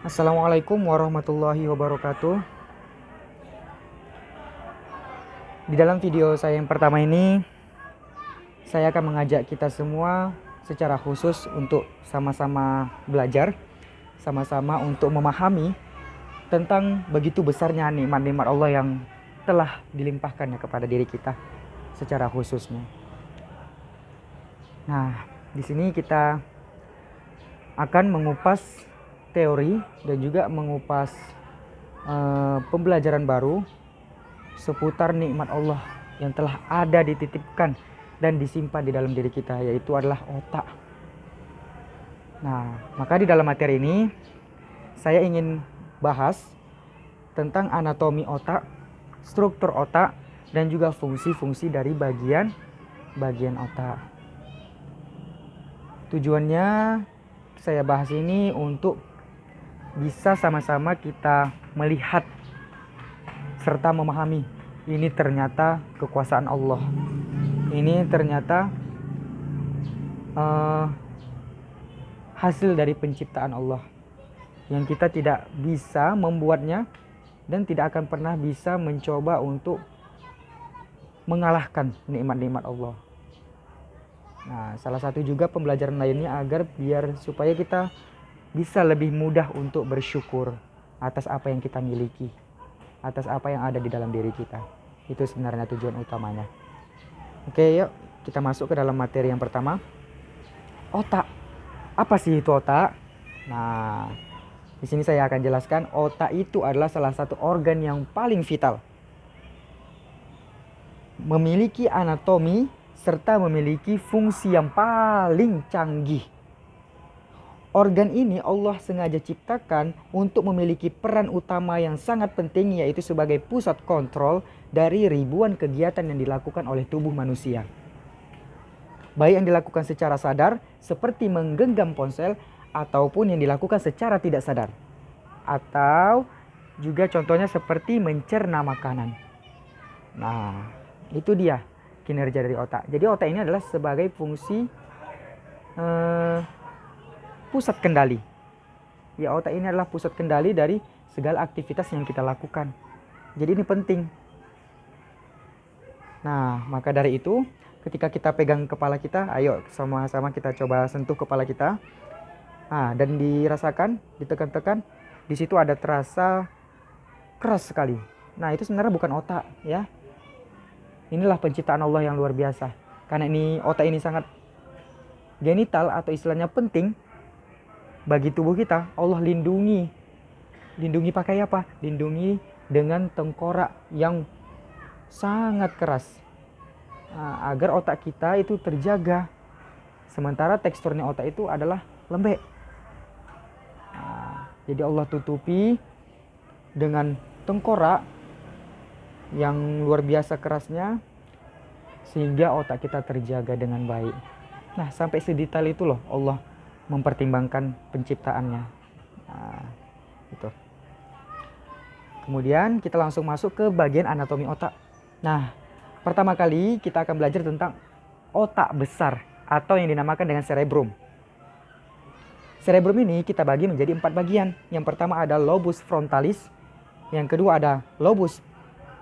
Assalamualaikum warahmatullahi wabarakatuh. Di dalam video saya yang pertama ini, saya akan mengajak kita semua secara khusus untuk sama-sama belajar, sama-sama untuk memahami tentang begitu besarnya nikmat-nikmat Allah yang telah dilimpahkannya kepada diri kita secara khususnya. Nah, di sini kita akan mengupas teori dan juga mengupas pembelajaran baru seputar nikmat Allah yang telah ada dititipkan dan disimpan di dalam diri kita, yaitu adalah otak. Nah, maka di dalam materi ini saya ingin bahas tentang anatomi otak, struktur otak, dan juga fungsi-fungsi dari bagian otak. Tujuannya saya bahas ini untuk bisa sama-sama kita melihat serta memahami ini ternyata kekuasaan Allah. Ini ternyata hasil dari penciptaan Allah yang kita tidak bisa membuatnya dan tidak akan pernah bisa mencoba untuk mengalahkan nikmat-nikmat Allah. Nah, salah satu juga pembelajaran lainnya agar biar supaya kita bisa lebih mudah untuk bersyukur atas apa yang kita miliki, atas apa yang ada di dalam diri kita. Itu sebenarnya tujuan utamanya. Oke, yuk kita masuk ke dalam materi yang pertama. Otak. Apa sih itu otak? Nah, di sini saya akan jelaskan otak itu adalah salah satu organ yang paling vital. Memiliki anatomi serta memiliki fungsi yang paling canggih. Organ ini Allah sengaja ciptakan untuk memiliki peran utama yang sangat penting, yaitu sebagai pusat kontrol dari ribuan kegiatan yang dilakukan oleh tubuh manusia. Baik yang dilakukan secara sadar seperti menggenggam ponsel ataupun yang dilakukan secara tidak sadar. Atau juga contohnya seperti mencerna makanan. Nah, itu dia kinerja dari otak. Jadi otak ini adalah sebagai fungsi pusat kendali. Ya, otak ini adalah pusat kendali dari segala aktivitas yang kita lakukan. Jadi ini penting. Nah, maka dari itu ketika kita pegang kepala kita, ayo sama-sama kita coba sentuh kepala kita. Nah, dan dirasakan, ditekan-tekan, di situ ada terasa keras sekali. Nah, itu sebenarnya bukan otak, ya. Inilah penciptaan Allah yang luar biasa. Karena ini otak ini sangat genital atau istilahnya penting bagi tubuh kita, Allah lindungi. Lindungi pakai apa? Lindungi dengan tengkorak yang sangat keras. Nah, agar otak kita itu terjaga. Sementara teksturnya otak itu adalah lembek. Nah, jadi Allah tutupi dengan tengkorak yang luar biasa kerasnya sehingga otak kita terjaga dengan baik. Nah, sampai sedetail itu loh Allah mempertimbangkan penciptaannya. Nah, itu. Kemudian kita langsung masuk ke bagian anatomi otak. Nah, pertama kali kita akan belajar tentang otak besar atau yang dinamakan dengan cerebrum. Cerebrum ini kita bagi menjadi 4 bagian. Yang pertama ada lobus frontalis, yang kedua ada lobus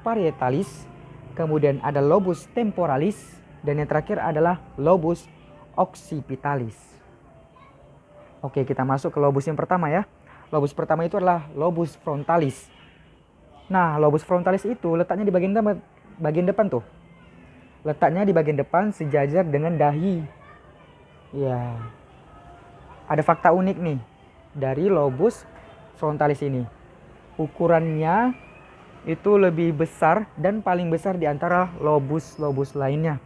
parietalis, kemudian ada lobus temporalis, dan yang terakhir adalah lobus occipitalis. Oke, kita masuk ke lobus yang pertama ya. Lobus pertama itu adalah lobus frontalis. Nah, lobus frontalis itu letaknya di bagian depan tuh. Letaknya di bagian depan sejajar dengan dahi. Ya. Ada fakta unik nih dari lobus frontalis ini. Ukurannya itu lebih besar dan paling besar di antara lobus-lobus lainnya.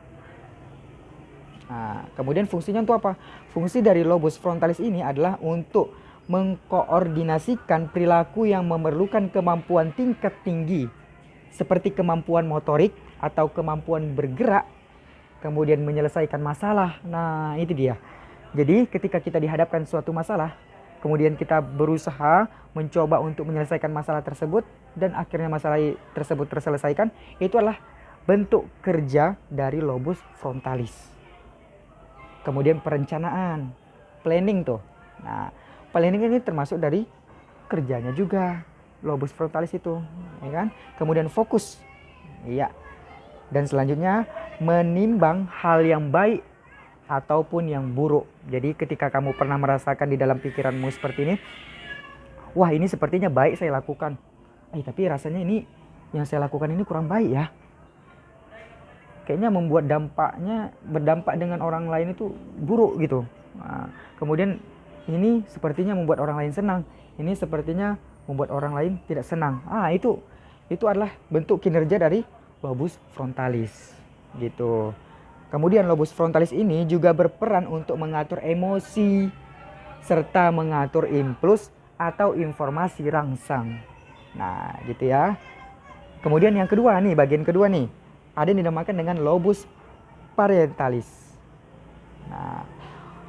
Nah, kemudian fungsinya untuk apa? Fungsi dari lobus frontalis ini adalah untuk mengkoordinasikan perilaku yang memerlukan kemampuan tingkat tinggi, seperti kemampuan motorik atau kemampuan bergerak, kemudian menyelesaikan masalah. Nah, itu dia. Jadi ketika kita dihadapkan suatu masalah, kemudian kita berusaha mencoba untuk menyelesaikan masalah tersebut, dan akhirnya masalah tersebut terselesaikan, itu adalah bentuk kerja dari lobus frontalis. Kemudian perencanaan, planning tuh. Nah, planning ini termasuk dari kerjanya juga lobus frontalis itu, ya kan? Kemudian fokus, iya. Dan selanjutnya menimbang hal yang baik ataupun yang buruk. Jadi ketika kamu pernah merasakan di dalam pikiranmu seperti ini, wah ini sepertinya baik saya lakukan, tapi rasanya ini yang saya lakukan ini kurang baik ya. Kayaknya membuat berdampak dengan orang lain itu buruk gitu. Nah, kemudian ini sepertinya membuat orang lain senang, ini sepertinya membuat orang lain tidak senang. Itu adalah bentuk kinerja dari lobus frontalis gitu. Kemudian lobus frontalis ini juga berperan untuk mengatur emosi serta mengatur impuls atau informasi rangsang. Nah, gitu ya. Kemudian yang kedua nih, bagian kedua nih, ada yang dinamakan dengan lobus parietalis. Nah,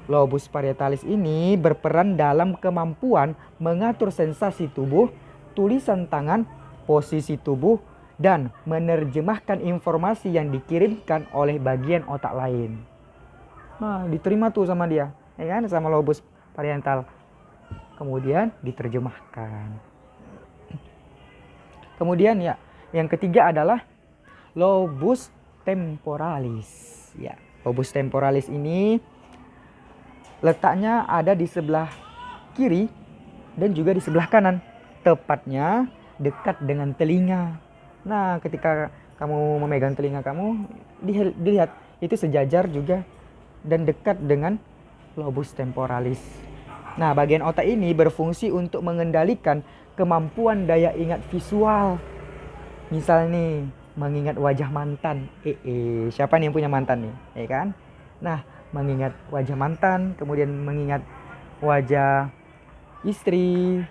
lobus parietalis ini berperan dalam kemampuan mengatur sensasi tubuh, tulisan tangan, posisi tubuh, dan menerjemahkan informasi yang dikirimkan oleh bagian otak lain. Nah, diterima tuh sama dia, ya kan, sama lobus parietal. Kemudian diterjemahkan. Kemudian ya, yang ketiga adalah lobus temporalis. Ya, lobus temporalis ini letaknya ada di sebelah kiri dan juga di sebelah kanan. Tepatnya dekat dengan telinga. Nah, ketika kamu memegang telinga kamu, dilihat itu sejajar juga dan dekat dengan lobus temporalis. Nah, bagian otak ini berfungsi untuk mengendalikan kemampuan daya ingat visual. Misal nih, mengingat wajah mantan. Siapa nih yang punya mantan nih? Ya kan? Nah, mengingat wajah mantan, kemudian mengingat wajah istri,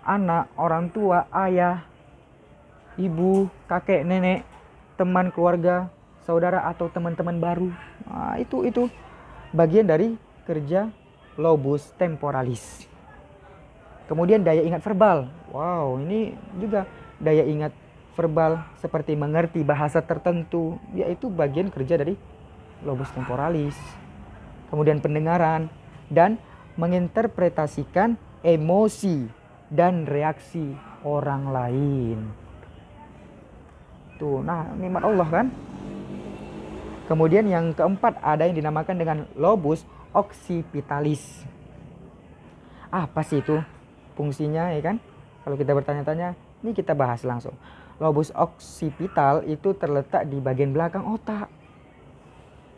anak, orang tua, ayah, ibu, kakek, nenek, teman keluarga, saudara atau teman-teman baru. Nah, itu bagian dari kerja lobus temporalis. Kemudian daya ingat verbal. Wow, ini juga daya ingat verbal seperti mengerti bahasa tertentu, yaitu bagian kerja dari lobus temporalis. Kemudian pendengaran dan menginterpretasikan emosi dan reaksi orang lain. Tuh, nah nikmat Allah kan. Kemudian yang keempat ada yang dinamakan dengan lobus occipitalis. Apa sih itu fungsinya, ya kan? Kalau kita bertanya-tanya, ini kita bahas langsung. Lobus occipital itu terletak di bagian belakang otak.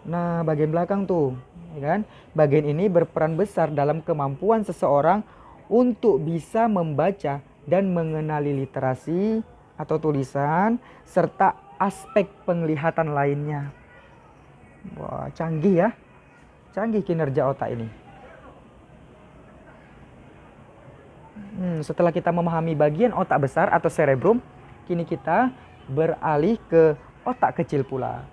Nah, bagian belakang tuh, ya kan? Bagian ini berperan besar dalam kemampuan seseorang untuk bisa membaca dan mengenali literasi atau tulisan serta aspek penglihatan lainnya. Wah, canggih ya. Canggih kinerja otak ini. Setelah kita memahami bagian otak besar atau cerebrum, kini kita beralih ke otak kecil pula.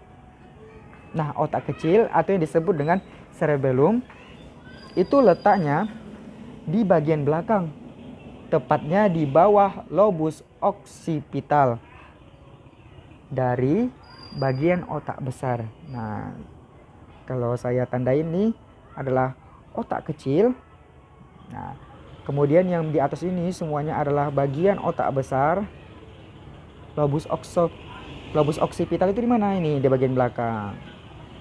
Nah, otak kecil atau yang disebut dengan cerebellum itu letaknya di bagian belakang, tepatnya di bawah lobus occipital dari bagian otak besar. Nah, kalau saya tandain ini adalah otak kecil. Nah, kemudian yang di atas ini semuanya adalah bagian otak besar. Lobus occipital itu di mana ini? Di bagian belakang.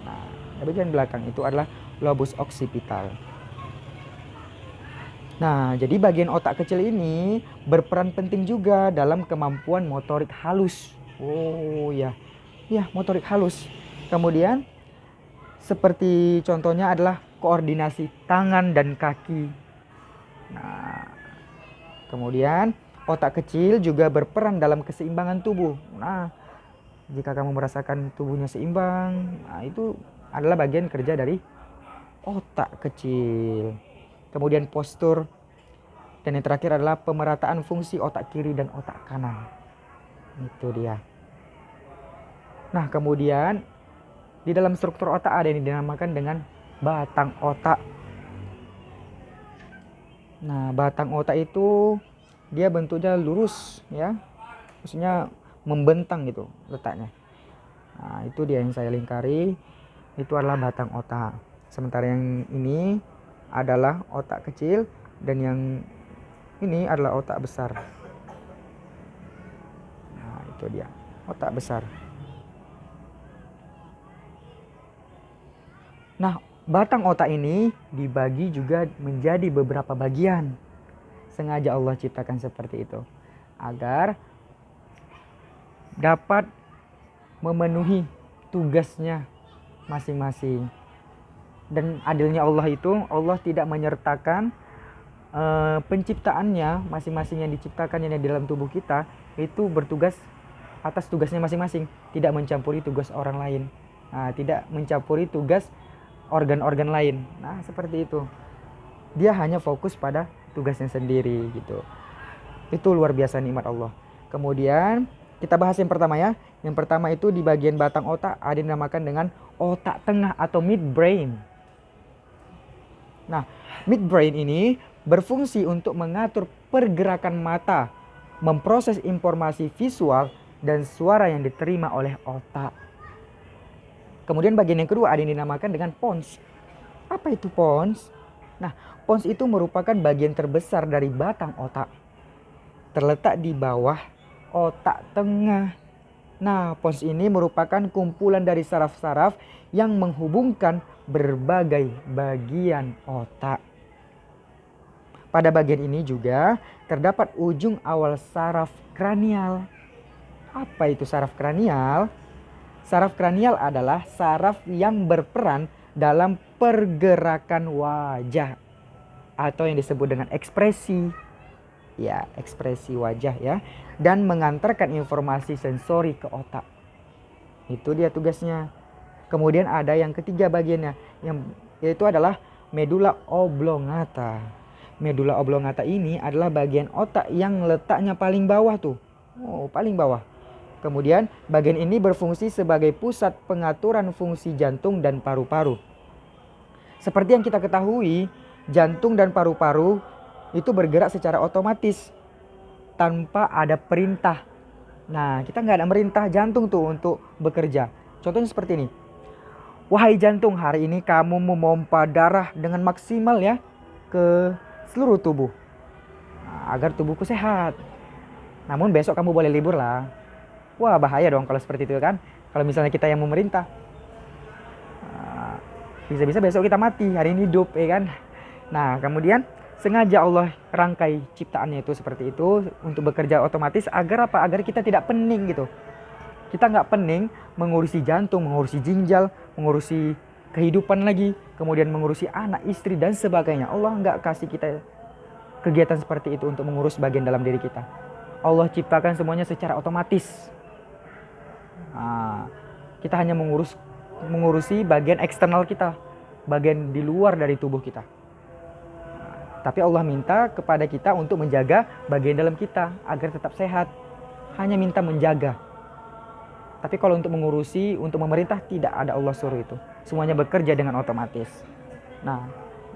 Nah, di bagian belakang itu adalah lobus occipital. Nah, jadi bagian otak kecil ini berperan penting juga dalam kemampuan motorik halus. Oh ya, motorik halus. Kemudian seperti contohnya adalah koordinasi tangan dan kaki. Nah, kemudian otak kecil juga berperan dalam keseimbangan tubuh. Nah, jika kamu merasakan tubuhnya seimbang, nah itu adalah bagian kerja dari otak kecil. Kemudian postur, dan yang terakhir adalah pemerataan fungsi otak kiri dan otak kanan. Itu dia. Nah, kemudian di dalam struktur otak ada yang dinamakan dengan batang otak. Nah, batang otak itu dia bentuknya lurus ya. Maksudnya membentang gitu letaknya. Nah, itu dia yang saya lingkari. Itu adalah batang otak. Sementara yang ini adalah otak kecil, dan yang Ini adalah otak besar. Nah, itu dia, otak besar. Nah, batang otak ini dibagi juga menjadi beberapa bagian. Sengaja Allah ciptakan seperti itu agar dapat memenuhi tugasnya masing-masing. Dan adilnya Allah itu, Allah tidak menyertakan penciptaannya masing-masing yang diciptakan yang di dalam tubuh kita itu bertugas atas tugasnya masing-masing, tidak mencampuri tugas orang lain. Nah, tidak mencampuri tugas organ-organ lain. Nah, seperti itu. Dia hanya fokus pada tugasnya sendiri gitu. Itu luar biasa nikmat Allah. Kemudian kita bahas yang pertama ya. Yang pertama itu di bagian batang otak ada yang dinamakan dengan otak tengah atau midbrain. Nah, midbrain ini berfungsi untuk mengatur pergerakan mata, memproses informasi visual dan suara yang diterima oleh otak. Kemudian bagian yang kedua ada yang dinamakan dengan pons. Apa itu pons? Nah, pons itu merupakan bagian terbesar dari batang otak. Terletak di bawah otak tengah. Nah, pons ini merupakan kumpulan dari saraf-saraf yang menghubungkan berbagai bagian otak. Pada bagian ini juga terdapat ujung awal saraf kranial. Apa itu saraf kranial? Saraf kranial adalah saraf yang berperan dalam pergerakan wajah atau yang disebut dengan ekspresi. Ya, ekspresi wajah ya, dan mengantarkan informasi sensori ke otak. Itu dia tugasnya. Kemudian ada yang ketiga bagiannya, yaitu adalah medula oblongata. Medula oblongata ini adalah bagian otak yang letaknya paling bawah tuh. Oh, paling bawah. Kemudian bagian ini berfungsi sebagai pusat pengaturan fungsi jantung dan paru-paru. Seperti yang kita ketahui, jantung dan paru-paru itu bergerak secara otomatis tanpa ada perintah. Nah, kita nggak ada merintah jantung tuh untuk bekerja. Contohnya seperti ini. Wahai jantung, hari ini kamu memompa darah dengan maksimal ya ke seluruh tubuh. Nah, agar tubuhku sehat. Namun besok kamu boleh libur lah. Wah, bahaya dong kalau seperti itu kan. Kalau misalnya kita yang memerintah. Bisa-bisa besok kita mati, hari ini hidup ya kan. Nah, kemudian sengaja Allah rangkai ciptaannya itu seperti itu untuk bekerja otomatis agar apa? Agar kita tidak pening gitu. Kita nggak pening mengurusi jantung, mengurusi ginjal, mengurusi kehidupan lagi, kemudian mengurusi anak, istri dan sebagainya. Allah nggak kasih kita kegiatan seperti itu untuk mengurus bagian dalam diri kita. Allah ciptakan semuanya secara otomatis. Nah, kita hanya mengurusi bagian eksternal kita, bagian di luar dari tubuh kita. Tapi Allah minta kepada kita untuk menjaga bagian dalam kita agar tetap sehat. Hanya minta menjaga. Tapi kalau untuk mengurusi, untuk memerintah, tidak ada Allah suruh itu. Semuanya bekerja dengan otomatis. Nah,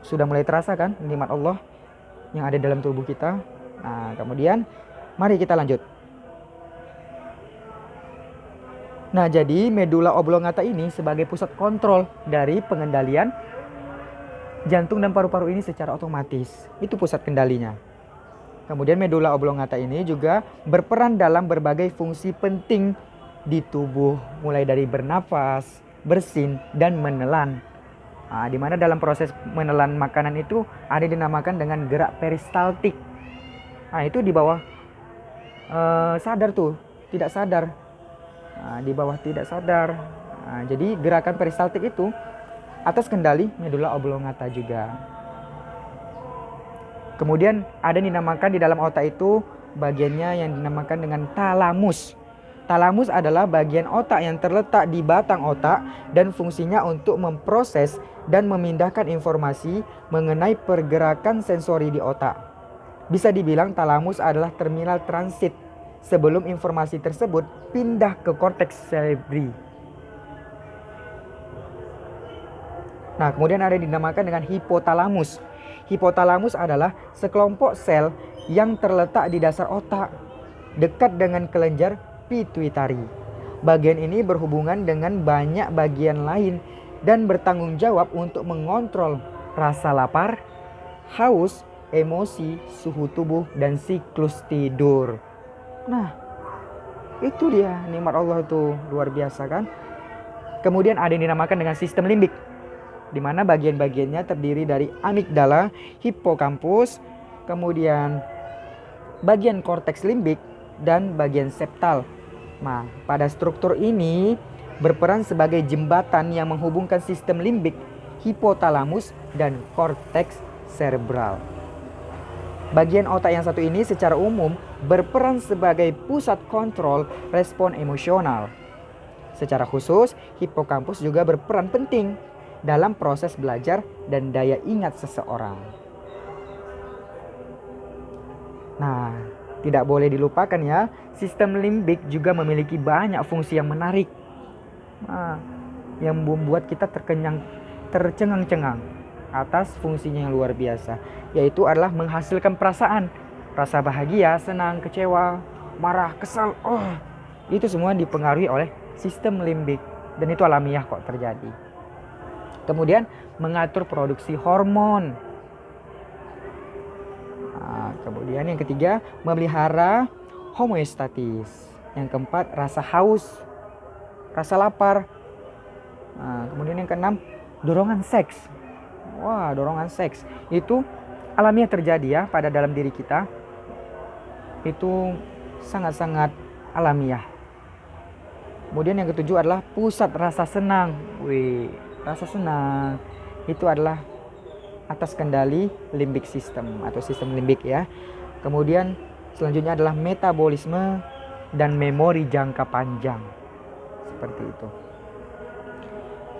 sudah mulai terasa kan nikmat Allah yang ada dalam tubuh kita. Nah, kemudian mari kita lanjut. Nah, jadi medula oblongata ini sebagai pusat kontrol dari pengendalian jantung dan paru-paru ini secara otomatis. Itu pusat kendalinya. Kemudian medula oblongata ini juga berperan dalam berbagai fungsi penting di tubuh, mulai dari bernafas, bersin, dan menelan. Nah, di mana dalam proses menelan makanan itu ada dinamakan dengan gerak peristaltik. Nah, itu di bawah sadar tuh, tidak sadar. Nah, di bawah tidak sadar. Nah, jadi gerakan peristaltik itu atas kendali medula oblongata juga. Kemudian ada yang dinamakan di dalam otak itu bagiannya yang dinamakan dengan talamus. Talamus adalah bagian otak yang terletak di batang otak dan fungsinya untuk memproses dan memindahkan informasi mengenai pergerakan sensori di otak. Bisa dibilang talamus adalah terminal transit sebelum informasi tersebut pindah ke korteks cerebri. Nah, kemudian ada yang dinamakan dengan hipotalamus. Hipotalamus adalah sekelompok sel yang terletak di dasar otak, dekat dengan kelenjar pituitari. Bagian ini berhubungan dengan banyak bagian lain dan bertanggung jawab untuk mengontrol rasa lapar, haus, emosi, suhu tubuh, dan siklus tidur. Nah, itu dia nikmat Allah itu luar biasa kan. Kemudian ada yang dinamakan dengan sistem limbik, di mana bagian-bagiannya terdiri dari amigdala, hipokampus, kemudian bagian korteks limbik, dan bagian septal. Nah, pada struktur ini berperan sebagai jembatan yang menghubungkan sistem limbik, hipotalamus, dan korteks cerebral. Bagian otak yang satu ini secara umum berperan sebagai pusat kontrol respon emosional. Secara khusus, hipokampus juga berperan penting dalam proses belajar dan daya ingat seseorang. Nah, tidak boleh dilupakan ya, sistem limbik juga memiliki banyak fungsi yang menarik. Nah, yang membuat kita tercengang-cengang atas fungsinya yang luar biasa, yaitu adalah menghasilkan perasaan, rasa bahagia, senang, kecewa, marah, kesal. Itu semua dipengaruhi oleh sistem limbik, dan itu alamiah kok terjadi. Kemudian mengatur produksi hormon. Nah, kemudian yang ketiga, memelihara homeostatis. Yang keempat, rasa haus, rasa lapar. Nah, kemudian yang keenam, dorongan seks. Wah, dorongan seks itu alamiah terjadi ya pada dalam diri kita. Itu sangat-sangat alamiah. Kemudian yang ketujuh adalah pusat rasa senang. Rasa senang itu adalah atas kendali limbik system atau sistem limbik ya. Kemudian selanjutnya adalah metabolisme dan memori jangka panjang. Seperti itu.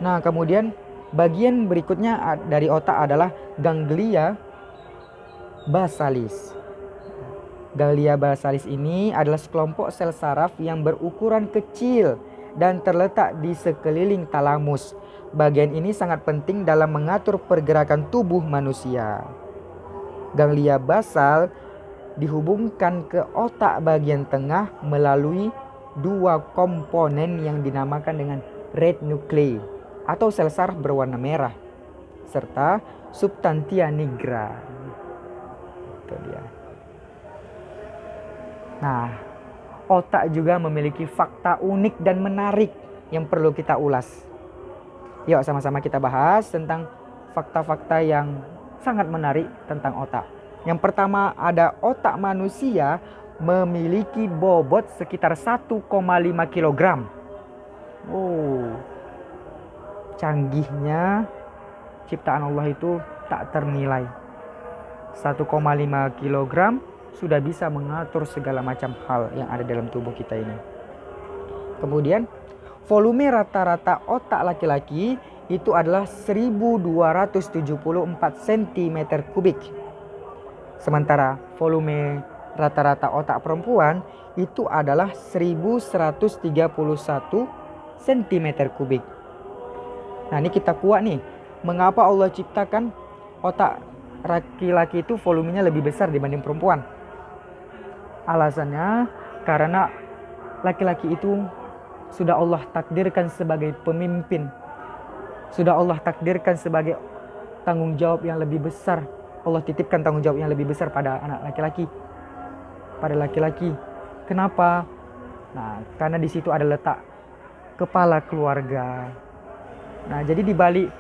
Nah, kemudian bagian berikutnya dari otak adalah ganglia basalis. Ganglia basalis ini adalah sekelompok sel saraf yang berukuran kecil dan terletak di sekeliling talamus. Bagian ini sangat penting dalam mengatur pergerakan tubuh manusia. Ganglia basal dihubungkan ke otak bagian tengah melalui dua komponen yang dinamakan dengan red nuclei atau sel saraf berwarna merah serta substantia nigra. Itu dia. Nah, otak juga memiliki fakta unik dan menarik yang perlu kita ulas. Yuk sama-sama kita bahas tentang fakta-fakta yang sangat menarik tentang otak. Yang pertama, ada otak manusia memiliki bobot sekitar 1,5 kg. Canggihnya ciptaan Allah itu tak ternilai. 1,5 kg sudah bisa mengatur segala macam hal yang ada dalam tubuh kita ini. Kemudian volume rata-rata otak laki-laki itu adalah 1274 cm kubik. Sementara volume rata-rata otak perempuan itu adalah 1131 cm kubik. Nah, ini kita kuat nih. Mengapa Allah ciptakan otak laki-laki itu volumenya lebih besar dibanding perempuan? Alasannya karena laki-laki itu sudah Allah takdirkan sebagai pemimpin. Sudah Allah takdirkan sebagai tanggung jawab yang lebih besar. Allah titipkan tanggung jawab yang lebih besar pada anak laki-laki. Pada laki-laki. Kenapa? Nah, karena di situ ada letak kepala keluarga. Nah, jadi di balik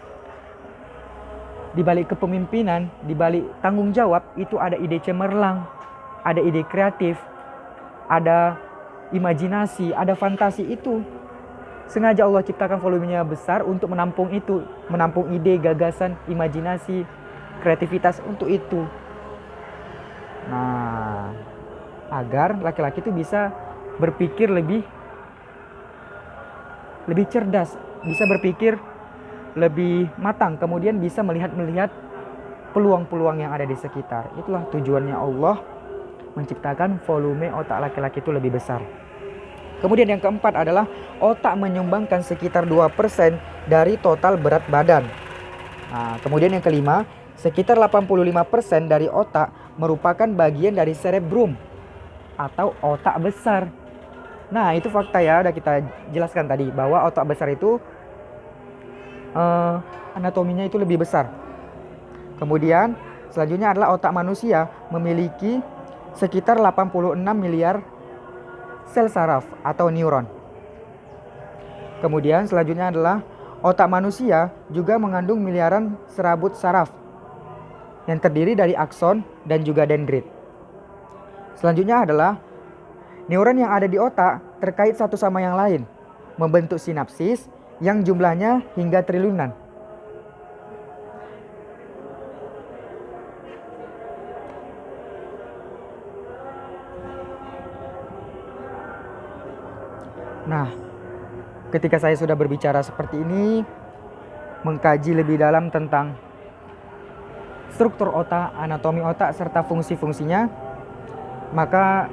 kepemimpinan, di balik tanggung jawab itu ada ide cemerlang, ada ide kreatif, ada imajinasi, ada fantasi. Itu sengaja Allah ciptakan volumenya besar untuk menampung itu, menampung ide, gagasan, imajinasi, kreativitas untuk itu. Nah, agar laki-laki itu bisa berpikir lebih cerdas, bisa berpikir lebih matang, kemudian bisa melihat peluang-peluang yang ada di sekitar. Itulah tujuannya Allah menciptakan volume otak laki-laki itu lebih besar. Kemudian yang keempat adalah otak menyumbangkan sekitar 2% dari total berat badan. Nah, kemudian yang kelima, sekitar 85% dari otak merupakan bagian dari cerebrum atau otak besar. Nah, itu fakta ya, udah kita jelaskan tadi bahwa otak besar itu anatominya itu lebih besar. Kemudian Selanjutnya adalah otak manusia memiliki sekitar 86 miliar sel saraf atau neuron. Kemudian selanjutnya adalah otak manusia juga mengandung miliaran serabut saraf yang terdiri dari akson dan juga dendrit. Selanjutnya adalah neuron yang ada di otak terkait satu sama yang lain, membentuk sinapsis yang jumlahnya hingga triliunan. Nah, ketika saya sudah berbicara seperti ini, mengkaji lebih dalam tentang struktur otak, anatomi otak, serta fungsi-fungsinya, maka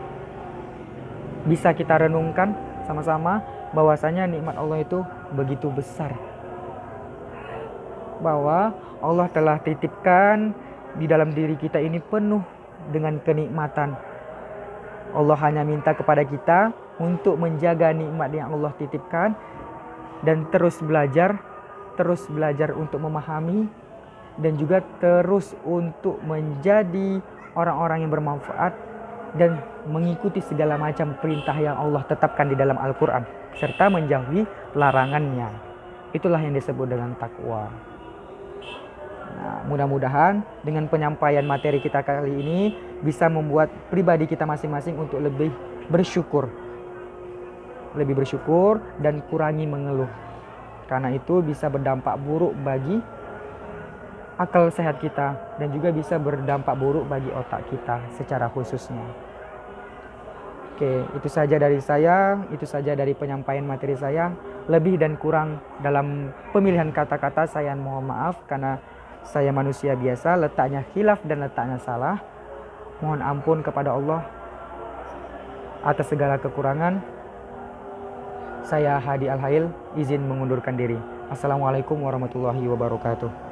bisa kita renungkan sama-sama bahwasanya nikmat Allah itu begitu besar. Bahwa Allah telah titipkan di dalam diri kita ini penuh dengan kenikmatan. Allah hanya minta kepada kita untuk menjaga nikmat yang Allah titipkan dan terus belajar untuk memahami dan juga terus untuk menjadi orang-orang yang bermanfaat dan mengikuti segala macam perintah yang Allah tetapkan di dalam Al-Quran serta menjauhi larangannya. Itulah yang disebut dengan takwa. Nah, mudah-mudahan dengan penyampaian materi kita kali ini bisa membuat pribadi kita masing-masing untuk lebih bersyukur dan kurangi mengeluh. Karena itu bisa berdampak buruk bagi akal sehat kita dan juga bisa berdampak buruk bagi otak kita secara khususnya. Oke, itu saja dari saya, itu saja dari penyampaian materi saya. Lebih dan kurang dalam pemilihan kata-kata saya mohon maaf karena saya manusia biasa, letaknya khilaf dan letaknya salah. Mohon ampun kepada Allah atas segala kekurangan. Saya Hadi Al-Hail izin mengundurkan diri. Assalamualaikum warahmatullahi wabarakatuh.